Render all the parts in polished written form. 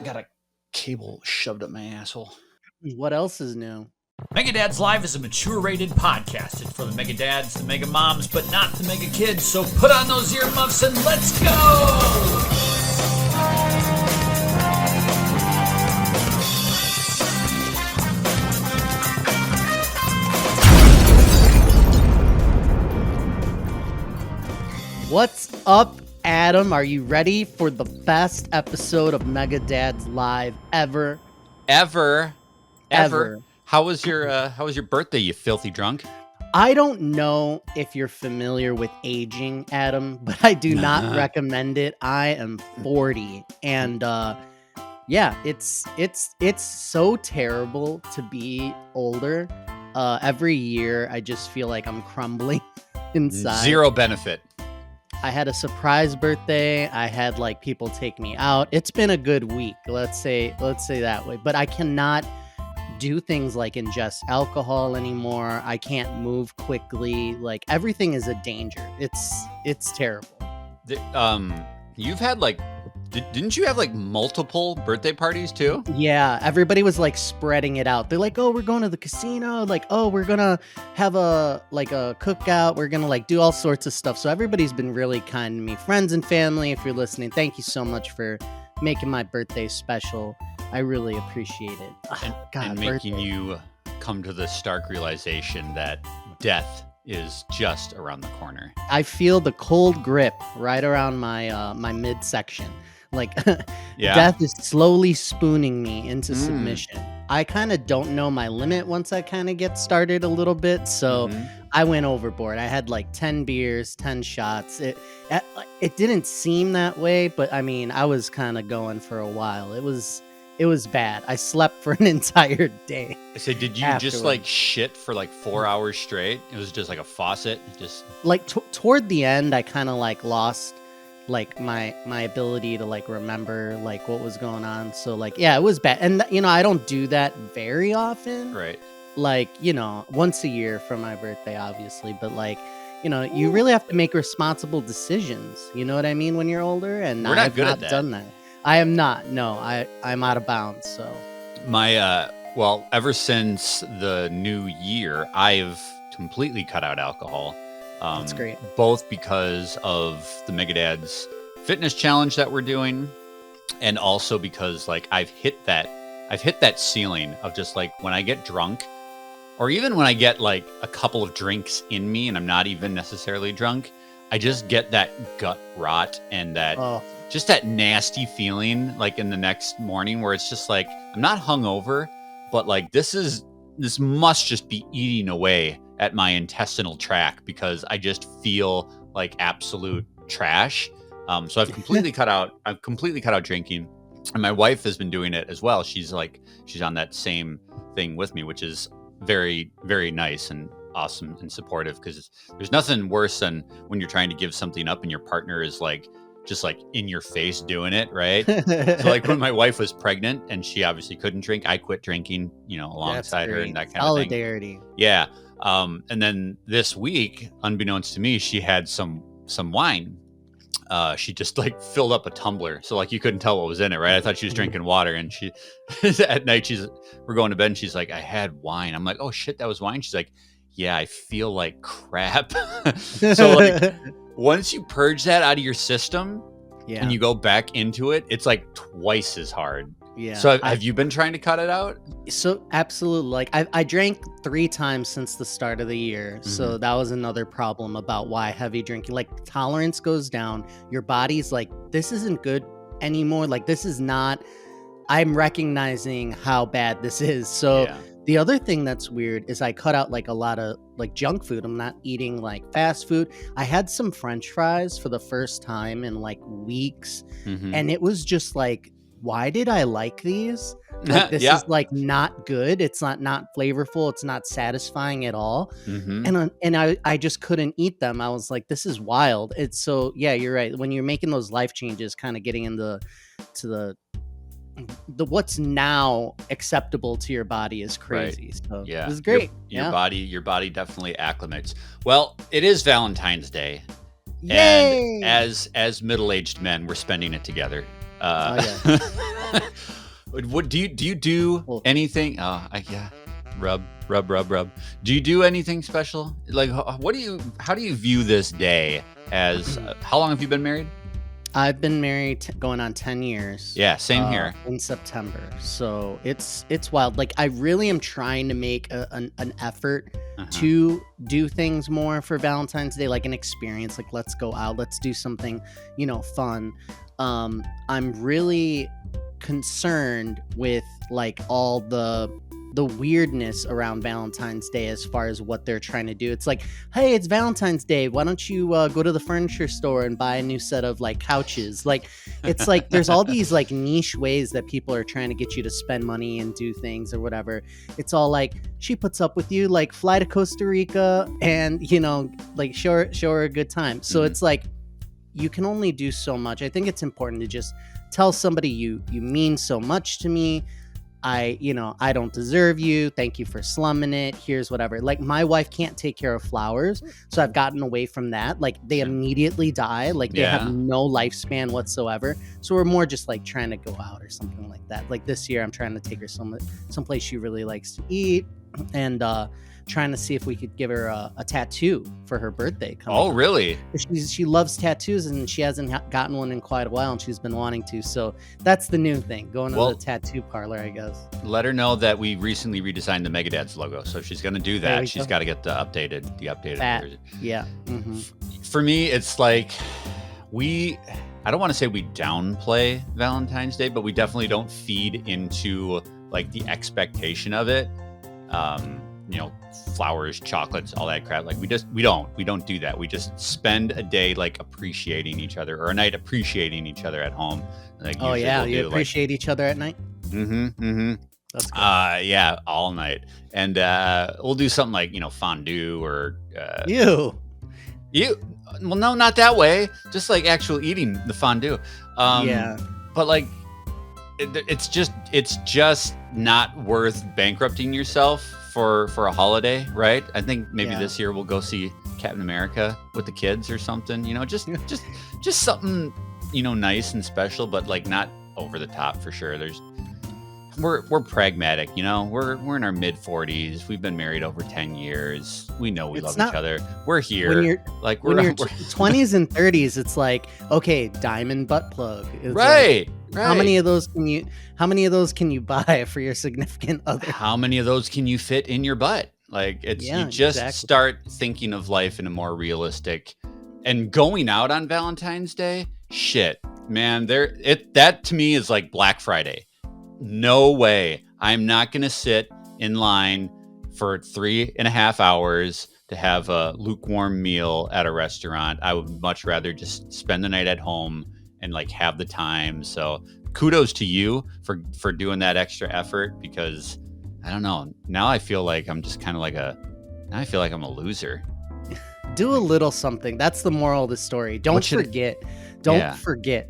Got a cable shoved up my asshole. What else is new? Mega Dads Live is a mature-rated podcast. It's for the Mega Dads, the Mega Moms, but not the Mega Kids. So put on those earmuffs and let's go! What's up, Adam? Are you ready for the best episode of Mega Dads Live ever? Ever. How was your birthday, you filthy drunk? I don't know if you're familiar with aging, Adam, but I do not recommend it. I am 40, and yeah, it's so terrible to be older. Every year, I just feel like I'm crumbling inside. Zero benefit. I had a surprise birthday. I had like people take me out. It's been a good week. Let's say that way. But I cannot do things like ingest alcohol anymore. I can't move quickly. Like everything is a danger. It's terrible. You've had like, didn't you have like multiple birthday parties too? Yeah, everybody was like spreading it out. They're like, oh, we're going to the casino. Like, oh, we're gonna have a cookout. We're gonna like do all sorts of stuff. So everybody's been really kind to me. Friends and family, if you're listening, thank you so much for making my birthday special. I really appreciate it. And making you come to the stark realization that death is just around the corner. I feel the cold grip right around my my midsection. Like death is slowly spooning me into submission. I kind of don't know my limit once I kind of get started a little bit. So I went overboard. I had like 10 beers, 10 shots. It didn't seem that way, but I mean, I was kind of going for a while. It was bad. I slept for an entire day. So did you just like shit for like 4 hours straight? It was just like a faucet. Just like toward the end, I kind of like lost like my ability to like remember like what was going on. So like, yeah, it was bad. And you know, I don't do that very often. Right. Like, you know, once a year for my birthday, obviously. But like, you know, you really have to make responsible decisions. You know what I mean? When you're older, and I've not done that. I am not. No, I'm out of bounds. So my well, ever since the new year, I've completely cut out alcohol. That's great. Both because of the Mega Dads fitness challenge that we're doing, and also because like I've hit that ceiling of just like when I get drunk, or even when I get like a couple of drinks in me and I'm not even necessarily drunk, I just get that gut rot and that just that nasty feeling like in the next morning where it's just like I'm not hungover, but like this must just be eating away at my intestinal tract because I just feel like absolute trash. So I've completely cut out drinking, and my wife has been doing it as well. She's on that same thing with me, which is very, very nice and awesome and supportive, because there's nothing worse than when you're trying to give something up and your partner is like just like in your face doing it, right? So like when my wife was pregnant and she obviously couldn't drink, I quit drinking, you know, alongside her and that kind of thing. Solidarity. Yeah. And then this week, unbeknownst to me, she had some wine. She just like filled up a tumbler, so like you couldn't tell what was in it, right? I thought she was drinking water, and she at night we're going to bed, and she's like, I had wine. I'm like, oh shit, that was wine? She's like, yeah, I feel like crap. So like once you purge that out of your system and you go back into it, it's like twice as hard. Yeah. So have you been trying to cut it out? So absolutely. Like I drank 3 times since the start of the year. So that was another problem about why heavy drinking, like tolerance goes down. Your body's like, this isn't good anymore. Like this is not, I'm recognizing how bad this is. So the other thing that's weird is I cut out like a lot of like junk food. I'm not eating like fast food. I had some French fries for the first time in like weeks. And it was just like, why did I like these? Like, this is like not good. It's not flavorful. It's not satisfying at all. And I just couldn't eat them. I was like, this is wild. It's so, yeah, you're right. When you're making those life changes, kind of getting into the what's now acceptable to your body is crazy. Right. So it was great. Your body definitely acclimates. Well, it is Valentine's Day. Yay! And as middle-aged men, we're spending it together. What do you do anything? Yeah, rub. Do you do anything special? Like, how do you view this day as? How long have you been married? I've been married going on 10 years. Yeah, same here. In September. So it's wild. Like, I really am trying to make an effort to do things more for Valentine's Day, like an experience, like let's go out, let's do something, fun. I'm really concerned with like all the weirdness around Valentine's Day as far as what they're trying to do. It's like, hey, it's Valentine's Day. Why don't you go to the furniture store and buy a new set of like couches? Like, it's like there's all these like niche ways that people are trying to get you to spend money and do things or whatever. It's all like, she puts up with you, like fly to Costa Rica and, like show her a good time. So it's like, you can only do so much. I think it's important to just tell somebody you mean so much to me. I don't deserve you. Thank you for slumming it. Here's whatever. Like, my wife can't take care of flowers, so I've gotten away from that. Like, they immediately die. Like, they have no lifespan whatsoever. So we're more just like trying to go out or something like that. Like this year, I'm trying to take her someplace she really likes to eat, and trying to see if we could give her a tattoo for her birthday. Really? She loves tattoos, and she hasn't gotten one in quite a while, and she's been wanting to. So that's the new thing, going to the tattoo parlor, I guess. Let her know that we recently redesigned the Megadad's logo. So if she's going to do that, she's got to get the updated version. Yeah. For me, it's like I don't want to say we downplay Valentine's Day, but we definitely don't feed into like the expectation of it. Flowers, chocolates, all that crap. Like we don't do that. We just spend a day like appreciating each other, or a night appreciating each other at home. Like, you appreciate each other at night? That's cool. Yeah, all night. And we'll do something like, fondue or You. Well, no, not that way. Just like actual eating the fondue. But like it's just not worth bankrupting yourself for a holiday, right? I think maybe this year we'll go see Captain America with the kids or something. Just something nice and special, but like not over the top for sure. We're pragmatic, we're in our mid 40s. We've been married over 10 years. We know we love each other. We're here. When you're 20s and 30s, it's like, okay, diamond butt plug. It's right. Right. How many of those can you buy for your significant other? How many of those can you fit in your butt? Like, you just start thinking of life in a more realistic, and going out on Valentine's Day, shit, man, that to me is like Black Friday. No way. I'm not going to sit in line for 3.5 hours to have a lukewarm meal at a restaurant. I would much rather just spend the night at home and like have the time. So kudos to you for doing that extra effort, because I don't know. Now I feel like I'm just kind of like I feel like I'm a loser. Do a little something. That's the moral of the story. Don't forget.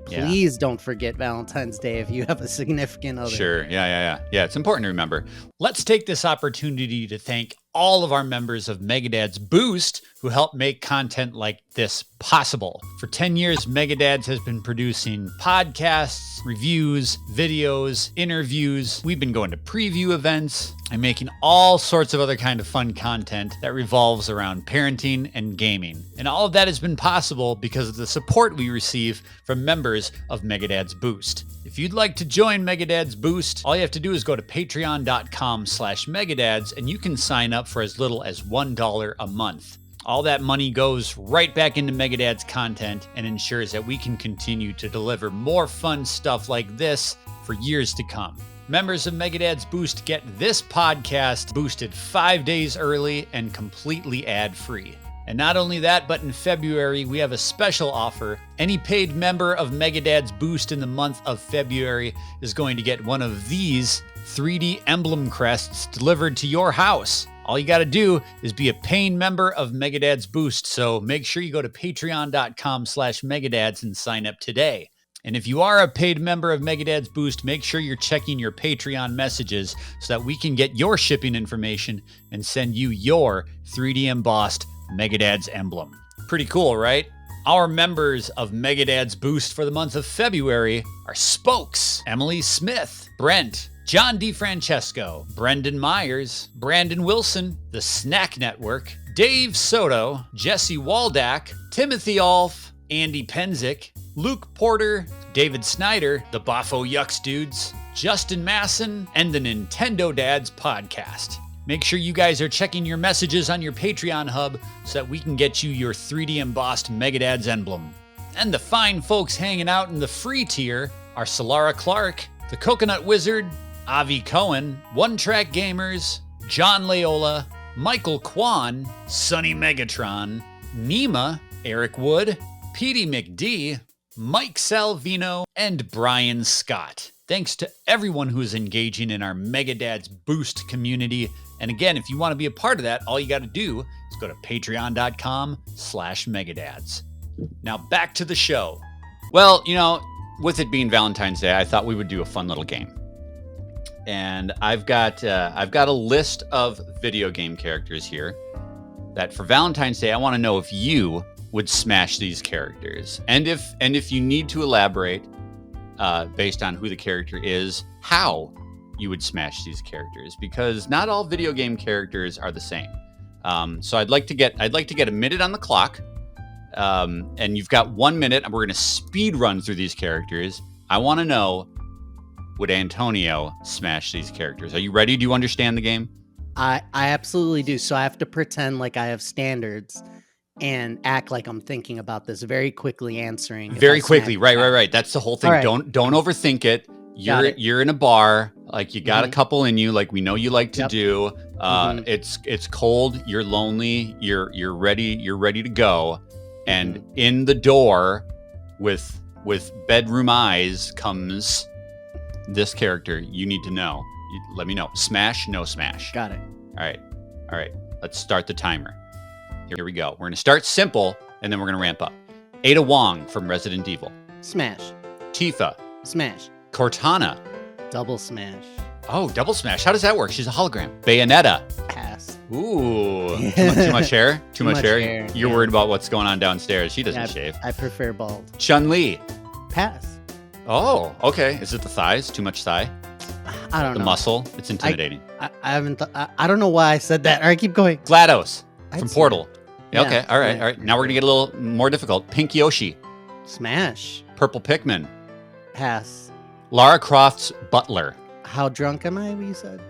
Please don't forget Valentine's Day if you have a significant other. Sure. Yeah. It's important to remember. Let's take this opportunity to thank all of our members of Megadad's Boost who help make content like this possible. For 10 years, Megadads has been producing podcasts, reviews, videos, interviews. We've been going to preview events and making all sorts of other kind of fun content that revolves around parenting and gaming. And all of that has been possible because of the support we receive from members of Megadad's Boost. If you'd like to join Megadad's Boost, all you have to do is go to patreon.com/Megadads, and you can sign up for as little as $1 a month. All that money goes right back into Megadad's content and ensures that we can continue to deliver more fun stuff like this for years to come. Members of Megadad's Boost get this podcast boosted 5 days early and completely ad-free. And not only that, but in February, we have a special offer. Any paid member of Megadad's Boost in the month of February is going to get one of these 3D emblem crests delivered to your house. All you got to do is be a paying member of Megadad's Boost. So make sure you go to patreon.com/Megadads and sign up today. And if you are a paid member of Megadad's Boost, make sure you're checking your Patreon messages so that we can get your shipping information and send you your 3D embossed Megadad's emblem. Pretty cool, right? Our members of Megadad's Boost for the month of February are Spokes, Emily Smith, Brent, John DeFrancesco, Brendan Myers, Brandon Wilson, The Snack Network, Dave Soto, Jesse Waldack, Timothy Alf, Andy Penzick, Luke Porter, David Snyder, the Boffo Yucks Dudes, Justin Masson, and the Nintendo Dads Podcast. Make sure you guys are checking your messages on your Patreon hub so that we can get you your 3D embossed Megadads emblem. And the fine folks hanging out in the free tier are Solara Clark, the Coconut Wizard, Avi Cohen, One Track Gamers, John Layola, Michael Kwan, Sonny Megatron, Nima, Eric Wood, Petey McD, Mike Salvino, and Brian Scott. Thanks to everyone who is engaging in our Megadads Boost community. And again, if you want to be a part of that, all you got to do is go to patreon.com/Megadads. Now back to the show. Well, with it being Valentine's Day, I thought we would do a fun little game. And I've got a list of video game characters here that for Valentine's Day, I want to know if you would smash these characters. And if you need to elaborate based on who the character is, how you would smash these characters, because not all video game characters are the same. So I'd like to get a minute on the clock. And you've got 1 minute, and we're going to speed run through these characters. I want to know, would Antonio smash these characters? Are you ready? Do you understand the game? I absolutely do. So I have to pretend like I have standards and act like I'm thinking about this very quickly, answering. Very quickly. Right. That's the whole thing. Right. Don't overthink it. You're in a bar, like you got a couple in you, like we know you like to do. It's cold, you're lonely, you're ready to go. And in the door with bedroom eyes comes this character you need to know. Let me know. Smash, no smash. Got it. All right. Let's start the timer. Here we go. We're going to start simple, and then we're going to ramp up. Ada Wong from Resident Evil. Smash. Tifa. Smash. Cortana. Double smash. Oh, double smash. How does that work? She's a hologram. Bayonetta. Pass. Ooh. Too much hair? Too much hair? You're yeah. worried about what's going on downstairs. She doesn't shave. I prefer bald. Chun-Li. Pass. Oh, okay. Is it the thighs? Too much thigh? I don't know. The muscle? It's intimidating. I haven't. I don't know why I said that. All right, keep going. GLaDOS from I'd say Portal. Yeah, Okay. All right. Now we're going to get a little more difficult. Pink Yoshi. Smash. Purple Pikmin. Pass. Lara Croft's Butler. How drunk am I? You said.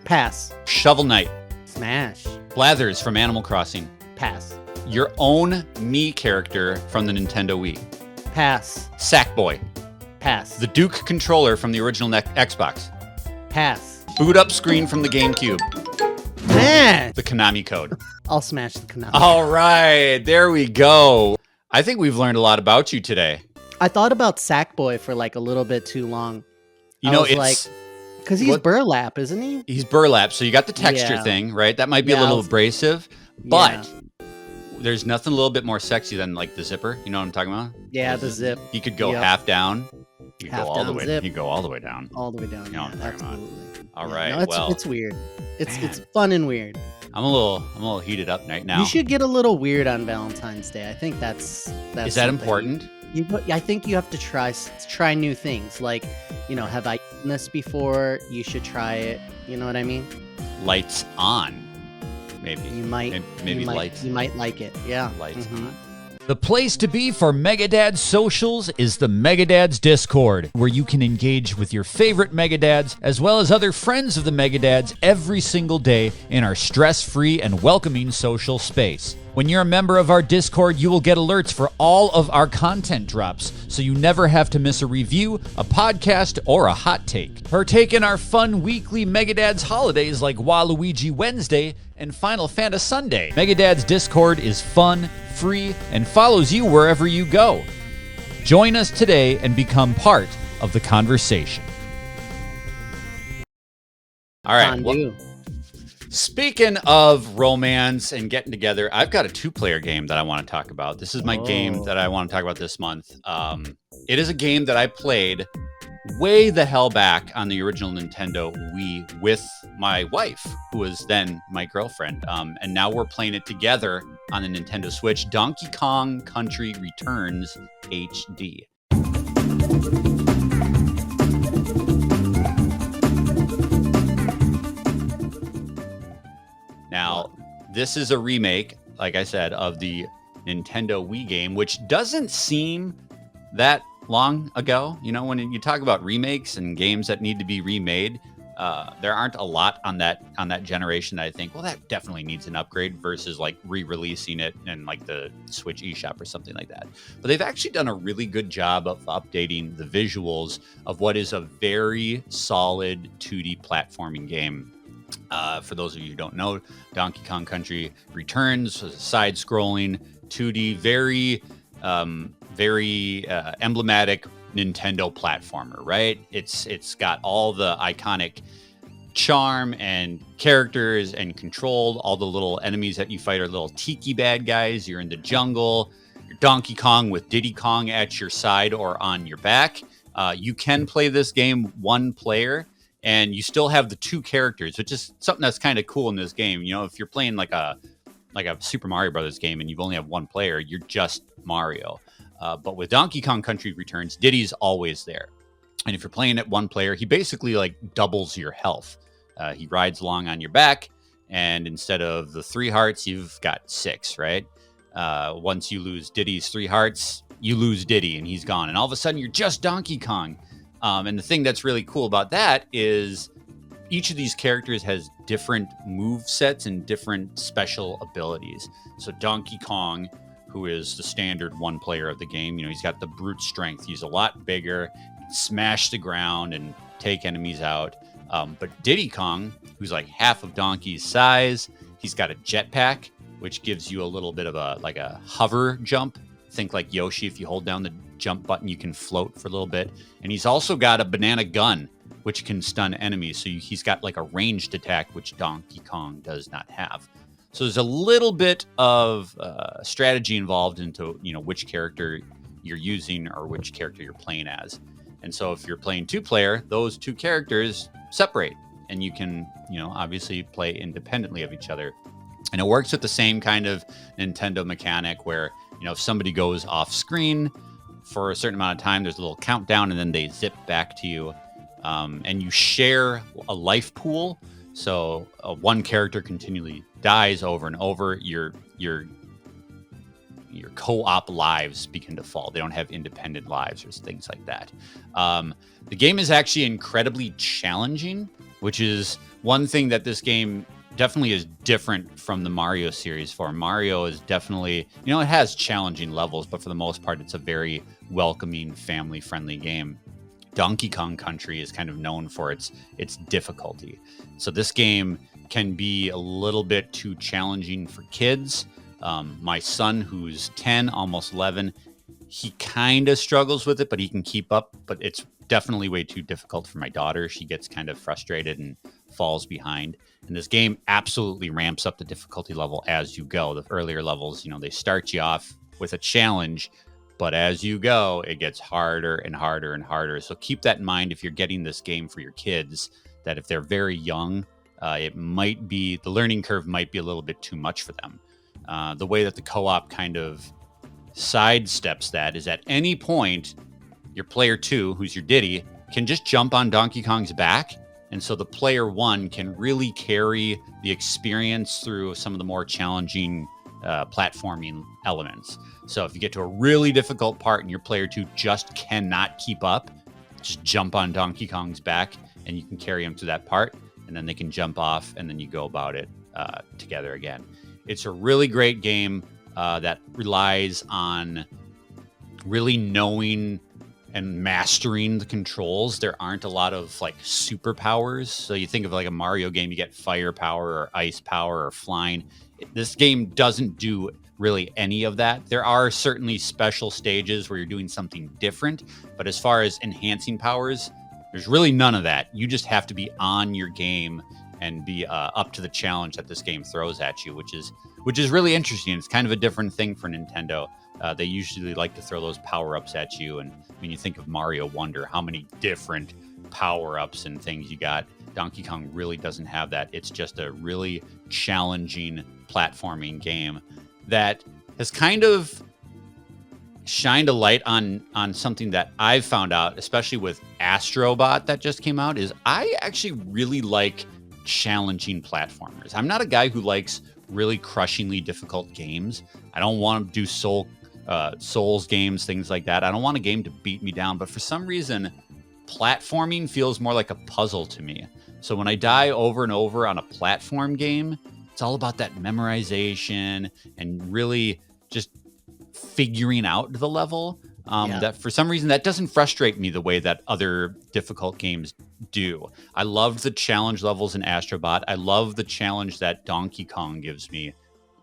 Pass. Shovel Knight. Smash. Blathers from Animal Crossing. Pass. Your own Mii character from the Nintendo Wii. Pass. Sackboy. Pass. The Duke controller from the original Xbox. Pass. Boot up screen from the GameCube. Man. The Konami code. I'll smash the Konami. All right, there we go. I think we've learned a lot about you today. I thought about Sackboy for like a little bit too long. It's because he's burlap, isn't he? He's burlap, so you got the texture thing, right? That might be a little abrasive, but there's nothing a little bit more sexy than like the zipper. You know what I'm talking about? Yeah, the zip. You could go half down. You could Half go all the down way. zip. You go all the way down. All the way down. You know what I'm talking about. Absolutely. All Yeah, right. no, it's weird. It's fun and weird. I'm a little heated up right now. You should get a little weird on Valentine's Day. I think that's Is that important? I think you have to try new things. Like, have I eaten this before? You should try it. You know what I mean? Lights on, maybe. You might. Maybe you might, lights. You might like it. Yeah. Lights on. The place to be for Megadads socials is the Megadads Discord, where you can engage with your favorite Megadads as well as other friends of the Megadads every single day in our stress-free and welcoming social space. When you're a member of our Discord, you will get alerts for all of our content drops, so you never have to miss a review, a podcast, or a hot take. Partake in our fun weekly Megadads holidays like Waluigi Wednesday and Final Fantasy Sunday. Megadads Discord is fun, free, and follows you wherever you go. Join us today and become part of the conversation. All right. Speaking of romance and getting together, I've got a 2-player game that I want to talk about. This is my game that I want to talk about this month. It is a game that I played way the hell back on the original Nintendo Wii with my wife, who was then my girlfriend. And now we're playing it together on the Nintendo Switch, Donkey Kong Country Returns HD. Now, this is a remake, like I said, of the Nintendo Wii game, which doesn't seem that long ago. You know, when you talk about remakes and games that need to be remade, there aren't a lot on that generation that I think, well, that definitely needs an upgrade versus like re-releasing it in like the Switch eShop or something like that. But they've actually done a really good job of updating the visuals of what is a very solid 2D platforming game. For those of you who don't know, Donkey Kong Country Returns was a side-scrolling 2D, very emblematic Nintendo platformer, right? It's got all the iconic charm and characters and controlled. All the little enemies that you fight are little tiki bad guys. You're in the jungle. You're Donkey Kong with Diddy Kong at your side or on your back. You can play this game one player, and you still have the two characters, which is something that's kind of cool in this game. You know, if you're playing like a Super Mario Brothers game and you've only have one player, you're just Mario. But with Donkey Kong Country Returns, Diddy's always there. And if you're playing it one player, he basically like doubles your health. He rides along on your back, and instead of the 3 hearts, you've got 6, right? Once you lose Diddy's 3 hearts, you lose Diddy and he's gone. And all of a sudden, you're just Donkey Kong. And the thing that's really cool about that is each of these characters has different move sets and different special abilities. So Donkey Kong, who is the standard one player of the game, you know, he's got the brute strength. He's a lot bigger, smash the ground and take enemies out. But Diddy Kong, who's like half of Donkey's size, he's got a jetpack, which gives you a little bit of a hover jump. Think like Yoshi, if you hold down the jump button, you can float for a little bit. And he's also got a banana gun, which can stun enemies. So he's got like a ranged attack, which Donkey Kong does not have. So there's a little bit of strategy involved into, you know, which character you're using or which character you're playing as. And so if you're playing 2-player, those 2 characters separate, and you can, you know, obviously play independently of each other. And it works with the same kind of Nintendo mechanic where, you know, if somebody goes off screen for a certain amount of time, there's a little countdown, and then they zip back to you. And you share a life pool. So one character continually dies over and over. Your co-op lives begin to fall. They don't have independent lives or things like that. The game is actually incredibly challenging, which is one thing that this game definitely is different from the Mario series. For Mario is definitely, you know, it has challenging levels, but for the most part, it's a very welcoming, family-friendly game. Donkey Kong Country is kind of known for its difficulty. So this game can be a little bit too challenging for kids. My son, who's 10, almost 11, he kind of struggles with it, but he can keep up. But it's definitely way too difficult for my daughter. She gets kind of frustrated and falls behind. And this game absolutely ramps up the difficulty level as you go. The earlier levels, you know, they start you off with a challenge, but as you go, it gets harder and harder and harder. So keep that in mind if you're getting this game for your kids, that if they're very young, it might be, the learning curve might be a little bit too much for them. The way that the co-op kind of sidesteps that is at any point, your player 2, who's your Diddy, can just jump on Donkey Kong's back. And so the player 1 can really carry the experience through some of the more challenging platforming elements. So if you get to a really difficult part and your player 2 just cannot keep up, just jump on Donkey Kong's back and you can carry him to that part, and then they can jump off, and then you go about it together again. It's a really great game that relies on really knowing and mastering the controls. There aren't a lot of like superpowers. So you think of like a Mario game, you get fire power or ice power or flying. This game doesn't do really any of that. There are certainly special stages where you're doing something different, but as far as enhancing powers, there's really none of that. You just have to be on your game and be up to the challenge that this game throws at you, which is really interesting. It's kind of a different thing for Nintendo. They usually like to throw those power-ups at you. And when you think of Mario Wonder, how many different power-ups and things you got. Donkey Kong really doesn't have that. It's just a really challenging platforming game that has kind of shined a light on something that I've found out, especially with Astrobot that just came out, is I actually really like challenging platformers. I'm not a guy who likes really crushingly difficult games. I don't want to do Souls games, things like that. I don't want a game to beat me down, but for some reason, platforming feels more like a puzzle to me. So when I die over and over on a platform game, it's all about that memorization and really just figuring out the level. That for some reason that doesn't frustrate me the way that other difficult games do. I loved the challenge levels in Astrobot. I love the challenge that Donkey Kong gives me.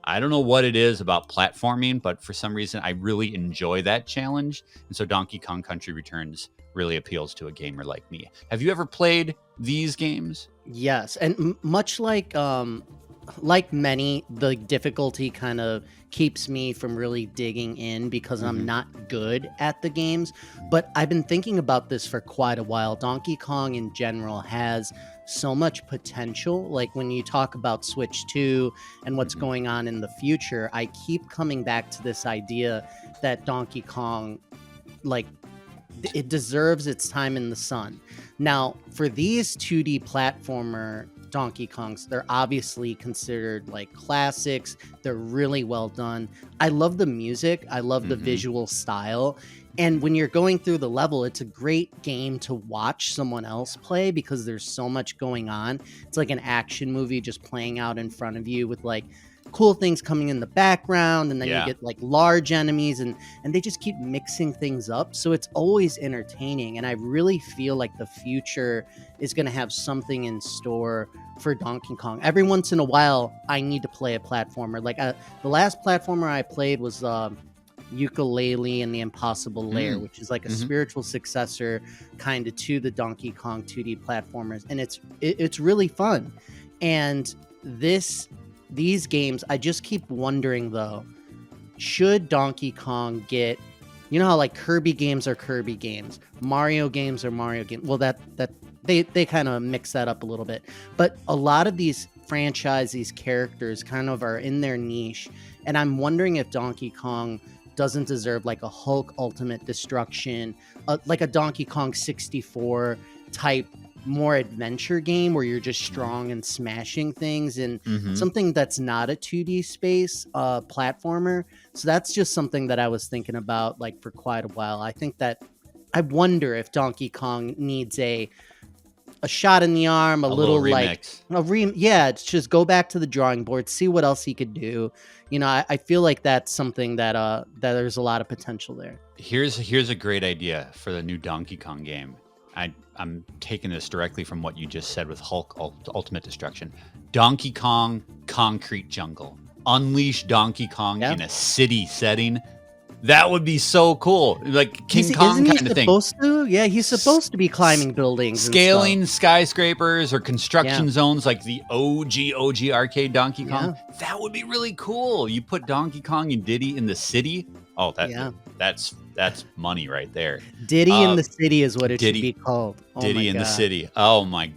I don't know what it is about platforming, but for some reason I really enjoy that challenge. And so Donkey Kong Country Returns really appeals to a gamer like me. Have you ever played these games? Yes, and much like many, the difficulty kind of keeps me from really digging in because I'm not good at the games. But I've been thinking about this for quite a while. Donkey Kong in general has so much potential. Like when you talk about Switch 2 and what's going on in the future, I keep coming back to this idea that Donkey Kong, like, it deserves its time in the sun. Now, for these 2D platformer Donkey Kongs, they're obviously considered like classics. They're really well done. I love the music. I love the visual style. And when you're going through the level, it's a great game to watch someone else play because there's so much going on. It's like an action movie just playing out in front of you with like cool things coming in the background, and then you get like large enemies, and they just keep mixing things up, so it's always entertaining. And I really feel like the future is going to have something in store for Donkey Kong. Every once in a while I need to play a platformer. Like the last platformer I played was Ukulele and the Impossible Lair, which is like a spiritual successor kind of to the Donkey Kong 2D platformers, and it's really fun. And these games, I just keep wondering though, should Donkey Kong get, you know how like Kirby games are Kirby games, Mario games are Mario games. Well, that they kind of mix that up a little bit, but a lot of these these characters kind of are in their niche, and I'm wondering if Donkey Kong doesn't deserve like a Hulk Ultimate Destruction, like a Donkey Kong 64 type more adventure game where you're just strong and smashing things, and something that's not a 2D space platformer. So that's just something that I was thinking about like for quite a while. I wonder if Donkey Kong needs a shot in the arm, a little like it's just go back to the drawing board, see what else he could do. You know, I feel like that's something that that there's a lot of potential there. Here's a great idea for the new Donkey Kong game. I'm taking this directly from what you just said with Hulk Ultimate Destruction. Donkey Kong Concrete Jungle. Unleash Donkey Kong in a city setting. That would be so cool. Like King Kong kind of thing. Yeah, he's supposed to be climbing buildings. Scaling skyscrapers or construction zones like the OG arcade Donkey Kong. That would be really cool. You put Donkey Kong and Diddy in the city. Oh, that's money right there. Diddy in the city is what it should be called. Oh Diddy in the city. Oh my.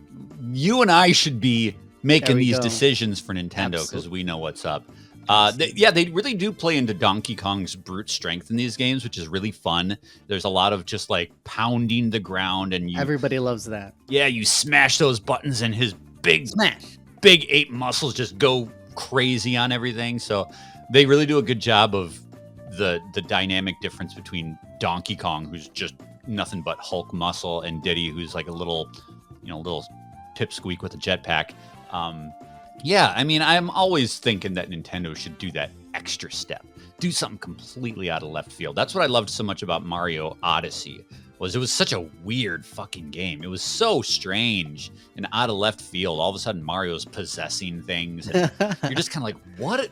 You and I should be making these decisions for Nintendo because we know what's up. They really do play into Donkey Kong's brute strength in these games, which is really fun. There's a lot of just like pounding the ground, and everybody loves that. Yeah, you smash those buttons, and his big ape muscles just go crazy on everything. So they really do a good job of the dynamic difference between Donkey Kong, who's just nothing but Hulk muscle, and Diddy, who's like a little pipsqueak with a jetpack. Yeah, I mean, I'm always thinking that Nintendo should do that extra step, do something completely out of left field. That's what I loved so much about Mario Odyssey, was it was such a weird fucking game. It was so strange and out of left field. All of a sudden, Mario's possessing things, and you're just kind of like,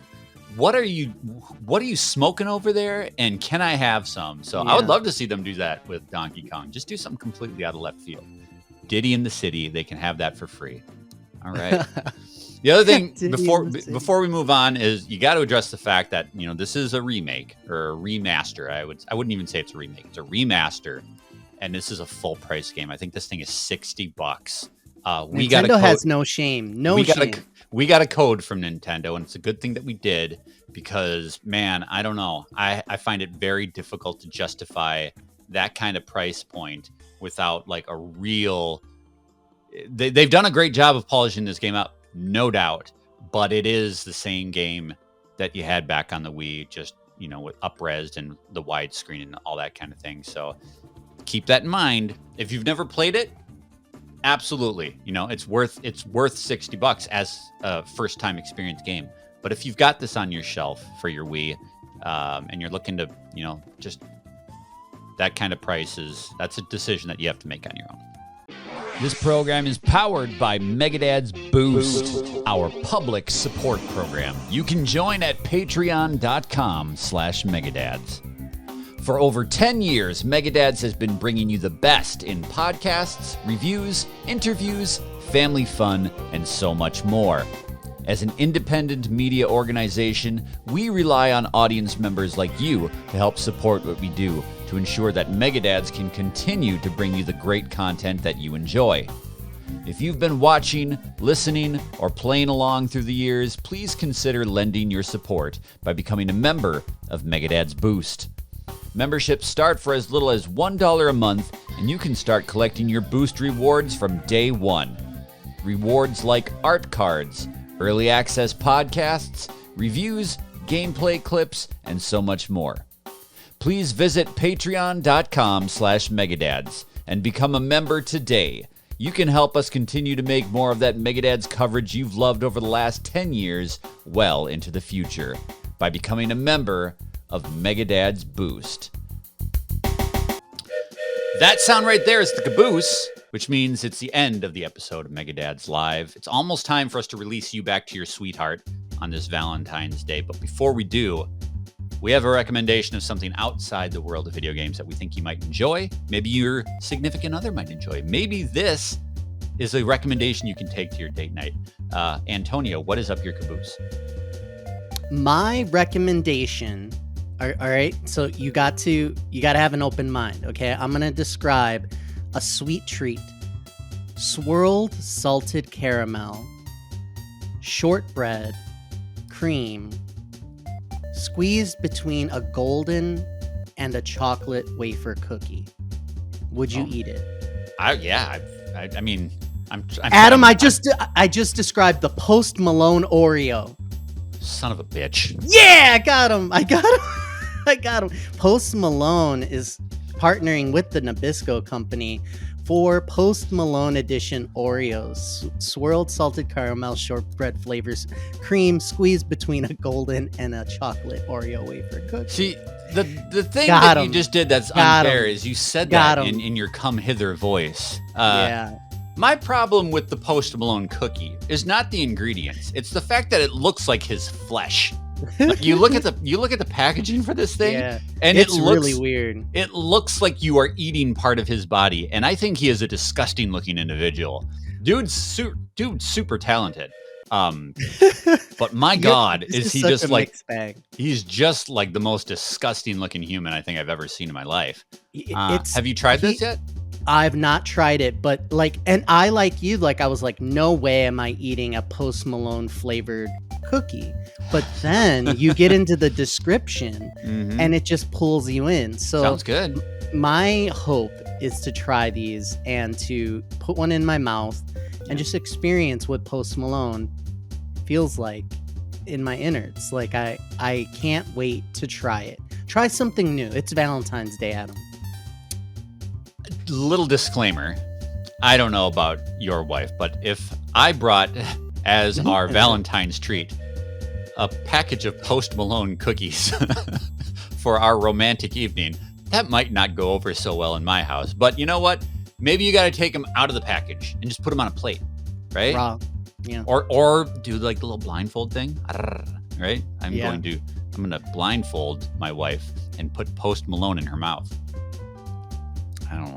what are you smoking over there? And can I have some? So I would love to see them do that with Donkey Kong. Just do something completely out of left field. Diddy in the city, they can have that for free. All right. The other thing before we move on is you got to address the fact that, this is a remake or a remaster. I wouldn't even say it's a remake. It's a remaster, and this is a full price game. I think this thing is $60. Nintendo has no shame. No shame. We got a code from Nintendo, and it's a good thing that we did because, man, I don't know. I find it very difficult to justify that kind of price point without like a real. They've done a great job of polishing this game up, no doubt, but it is the same game that you had back on the Wii, just, you know, with up-resed and the widescreen and all that kind of thing. So keep that in mind. If you've never played it, absolutely, you know, it's worth $60 as a first-time experience game. But if you've got this on your shelf for your Wii, and you're looking to, you know, just that kind of prices, that's a decision that you have to make on your own. This program is powered by Megadad's Boost, our public support program. You can join at patreon.com/Megadads. For over 10 years, Megadads has been bringing you the best in podcasts, reviews, interviews, family fun, and so much more. As an independent media organization, we rely on audience members like you to help support what we do, to ensure that Megadads can continue to bring you the great content that you enjoy. If you've been watching, listening, or playing along through the years, please consider lending your support by becoming a member of Megadads Boost. Memberships start for as little as $1 a month, and you can start collecting your Boost rewards from day one. Rewards like art cards, early access podcasts, reviews, gameplay clips, and so much more. Please visit patreon.com/Megadads and become a member today. You can help us continue to make more of that Megadads coverage you've loved over the last 10 years well into the future by becoming a member of Megadads Boost. That sound right there is the caboose, which means it's the end of the episode of Megadads Live. It's almost time for us to release you back to your sweetheart on this Valentine's Day. But before we do, we have a recommendation of something outside the world of video games that we think you might enjoy. Maybe your significant other might enjoy. Maybe this is a recommendation you can take to your date night. Antonio, what is up your caboose? My recommendation, all right, so you got to have an open mind, okay? I'm going to describe a sweet treat. Swirled salted caramel, shortbread, cream, squeezed between a golden and a chocolate wafer cookie. Would you eat it? I mean, I'm Adam, I just described the Post Malone Oreo. Son of a bitch. Yeah, I got him. Post Malone is partnering with the Nabisco company for Post Malone edition Oreos, swirled salted caramel shortbread flavors, cream squeezed between a golden and a chocolate Oreo wafer cookie. See, the thing that you just did that's unfair is you said that in your come hither voice. Yeah. My problem with the Post Malone cookie is not the ingredients; it's the fact that it looks like his flesh. Like you look at the packaging for this thing, and it's it looks really weird. It looks like you are eating part of his body, and I think he is a disgusting looking individual. Dude's super talented. But my God, is he just like he's just like the most disgusting looking human I think I've ever seen in my life. Have you tried this yet? I've not tried it, but and I like you, I was like, no way am I eating a Post Malone flavored cookie. But then you get into the description and it just pulls you in. So sounds good. My hope is to try these and to put one in my mouth and just experience what Post Malone feels like in my innards. Like I can't wait to try it. Try something new. It's Valentine's Day, Adam. Little disclaimer. I don't know about your wife, but if I brought as our Valentine's treat a package of Post Malone cookies for our romantic evening, that might not go over so well in my house. But you know what? Maybe you got to take them out of the package and just put them on a plate, right? Raw. Yeah. Or do like the little blindfold thing, right? I'm going to blindfold my wife and put Post Malone in her mouth. I don't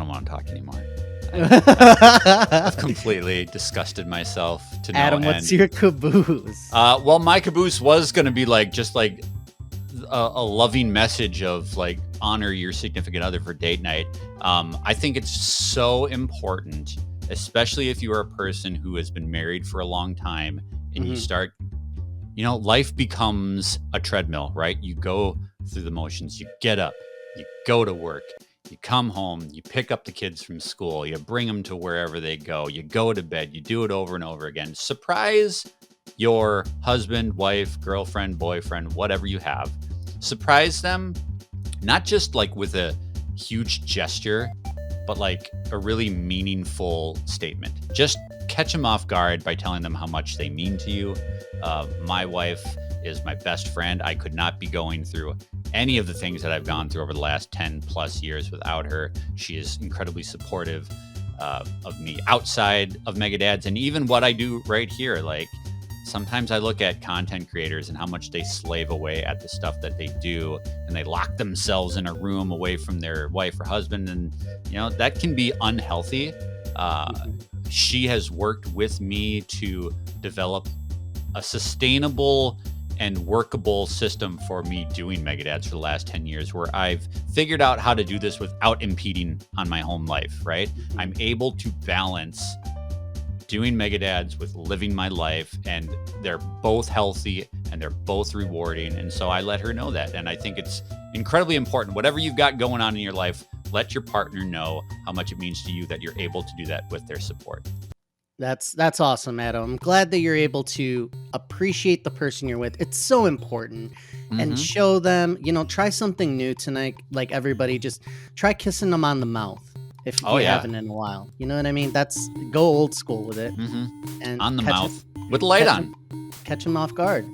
want to talk anymore. I've completely disgusted myself to no Adam, end. what's your caboose? Well, my caboose was going to be just a loving message of honor your significant other for date night. I think it's so important especially if you are a person who has been married for a long time and you Mhm. start, life becomes a treadmill, right? You go through the motions, you get up, you go to work, you come home, you pick up the kids from school, you bring them to wherever they go, you go to bed, you do it over and over again. Surprise your husband, wife, girlfriend, boyfriend, whatever you have. Surprise them, not just like with a huge gesture, but like a really meaningful statement. Just catch them off guard by telling them how much they mean to you. My wife is my best friend. I could not be going through any of the things that I've gone through over the last 10 plus years without her. She is incredibly supportive of me outside of Mega Dads and even what I do right here. Like, sometimes I look at content creators and how much they slave away at the stuff that they do, and they lock themselves in a room away from their wife or husband. And, that can be unhealthy. She has worked with me to develop a sustainable and workable system for me doing Mega Dads for the last 10 years, where I've figured out how to do this without impeding on my home life, right? I'm able to balance doing Mega Dads with living my life, and they're both healthy and they're both rewarding. And so I let her know that. And I think it's incredibly important. Whatever you've got going on in your life, let your partner know how much it means to you that you're able to do that with their support. That's awesome, Adam. I'm glad that you're able to appreciate the person you're with. It's so important. And Mhm. show them, try something new tonight. Like, everybody, just try kissing them on the mouth if Oh, you yeah. haven't in a while. You know what I mean? Go old school with it. And On the catch 'em- mouth with the light catch on. 'em- Catch them off guard.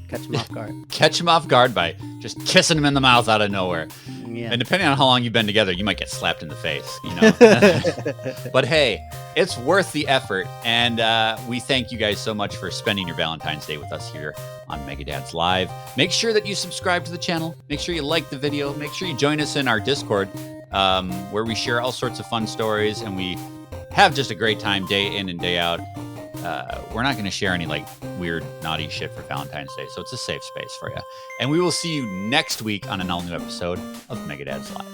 Catch them off guard. Catch them off guard by just kissing them in the mouth out of nowhere. Yeah. And depending on how long you've been together, you might get slapped in the face, But hey, it's worth the effort. And we thank you guys so much for spending your Valentine's Day with us here on Mega Dads Live. Make sure that you subscribe to the channel. Make sure you like the video. Make sure you join us in our Discord, where we share all sorts of fun stories, and we have just a great time day in and day out. We're not going to share any like weird, naughty shit for Valentine's Day, so it's a safe space for you. And we will see you next week on an all-new episode of Mega Dads Live.